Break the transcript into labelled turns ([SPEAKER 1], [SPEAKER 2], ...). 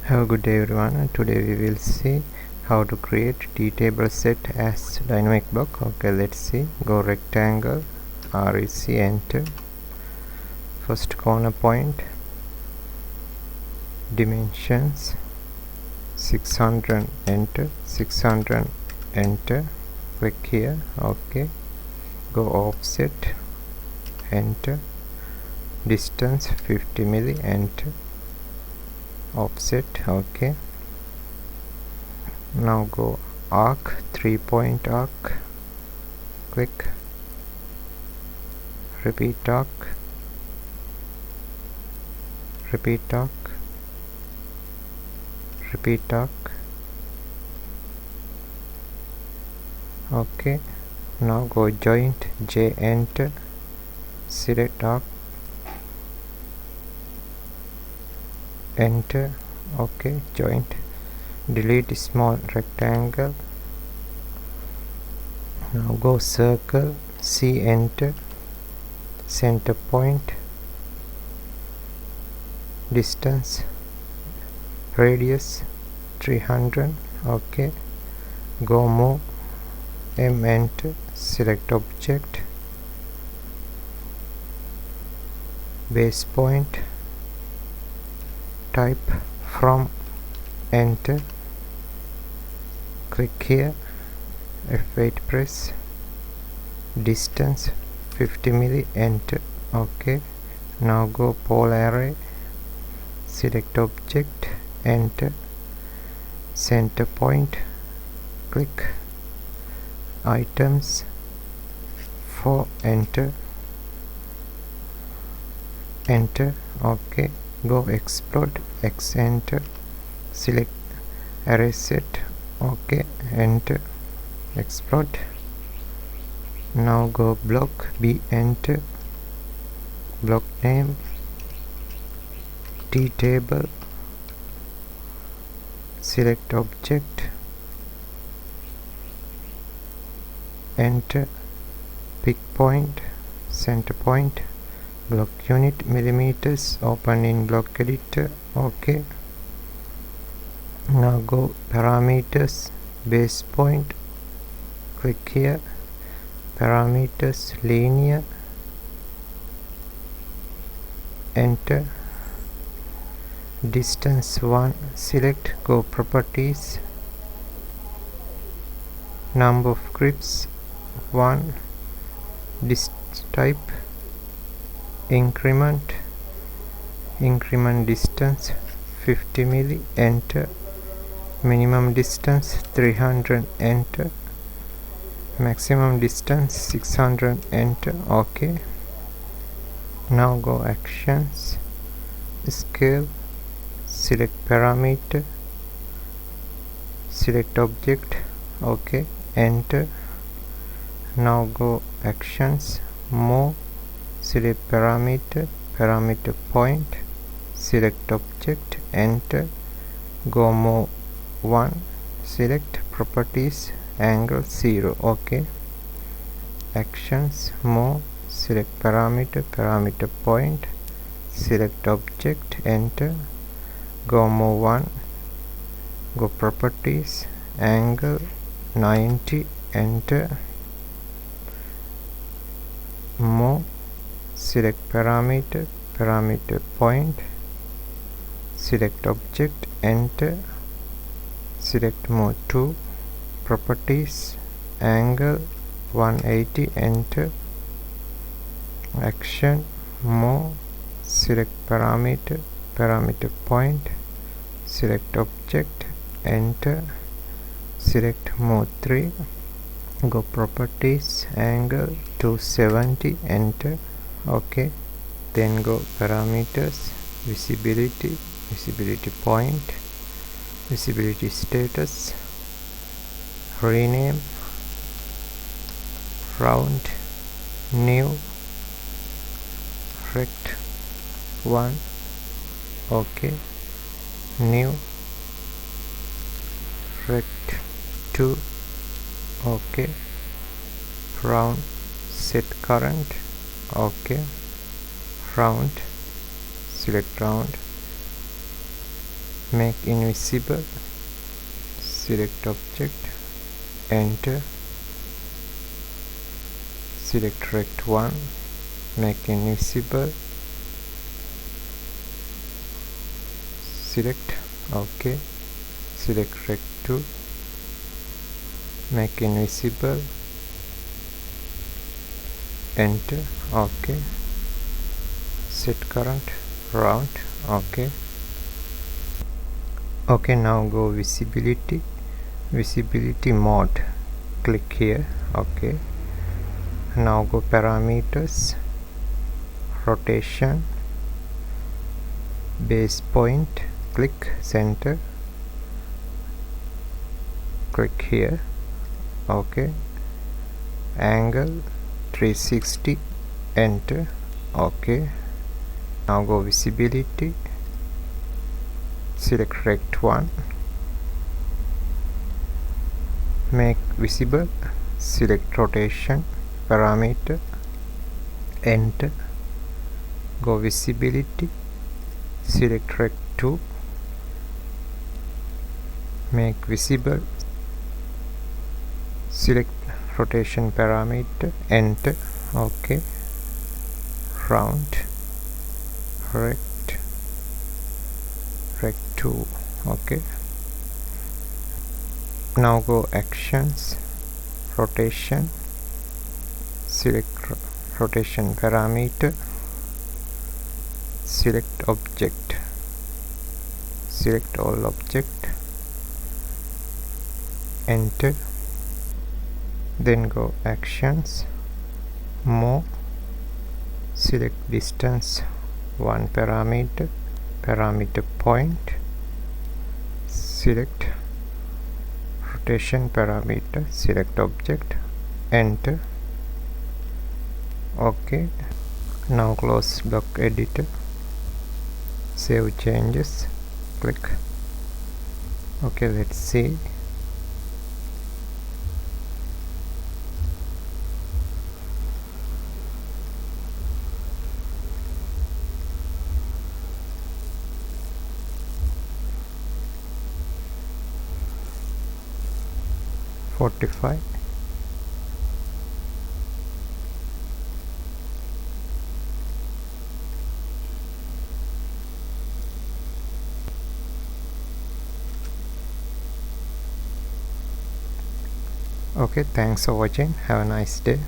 [SPEAKER 1] Have a good day everyone. Today we will see how to create table set as dynamic block. Okay, let's see. Go rectangle, REC, enter. First corner point, dimensions 600, enter. 600, enter. Click here. Okay, go offset, enter. Distance 50 milli, enter. Offset. Okay, now go arc, 3-point arc, click, repeat arc, repeat arc, repeat arc. Okay, now go joint, J, enter, select arc, enter. Okay, joint, delete small rectangle. Now go circle, C, enter, center point, distance, radius 300. Okay, go move, M, enter, select object, base point, type from, enter, click here, F8 press, distance 50 milli, enter. Okay, now go pole array, select object, enter, center point, click, items 4, enter, enter. Okay, go explode, X, enter, select array set. Okay, enter, explode. Now go block, B, enter, block name, T table, select object, enter, pick point, center point, block unit millimeters, open in block editor. Okay, now go parameters, base point, click here, parameters, linear, enter, distance 1, select, go properties, number of grips 1, type increment, increment distance 50 milli, enter, minimum distance 300, enter, maximum distance 600, enter. Okay, now go actions, scale, select parameter, select object. Okay, enter. Now go actions, move, select parameter, parameter point, select object, enter, go move 1, select properties, angle 0. Okay, actions, move, select parameter, parameter point, select object, enter, go move 1, go properties, angle 90, enter, move, select parameter, parameter point, select object, enter, select move 2, properties, angle 180, enter, action, move, select parameter, parameter point, select object, enter, select move 3, go properties, angle 270, enter. Okay, then go parameters, visibility, visibility point, visibility status, rename, round, new, rect 1. Okay, new, rect 2. Okay, round, set current. Okay, round, select round, make invisible, select object, enter, select rect 1, make invisible, select, OK, select rect 2, make invisible, enter, OK, set current, round, OK. OK, now go visibility mode, click here, OK. Now go parameters, rotation, base point, click center, click here, OK. Angle 360, enter, OK. Now go visibility, select rect 1, make visible, select rotation parameter, enter, go visibility, select rect 2, make visible, select rotation parameter, enter, OK. Round, rect 2, OK. Now go actions, rotation, select rotation parameter, select object, select all object, enter, then go actions, more, select distance 1 parameter, point, select rotation parameter, select object, enter, OK. Now close block editor, save changes, click, OK. Let's see. $45. Okay, thanks for watching. Have a nice day.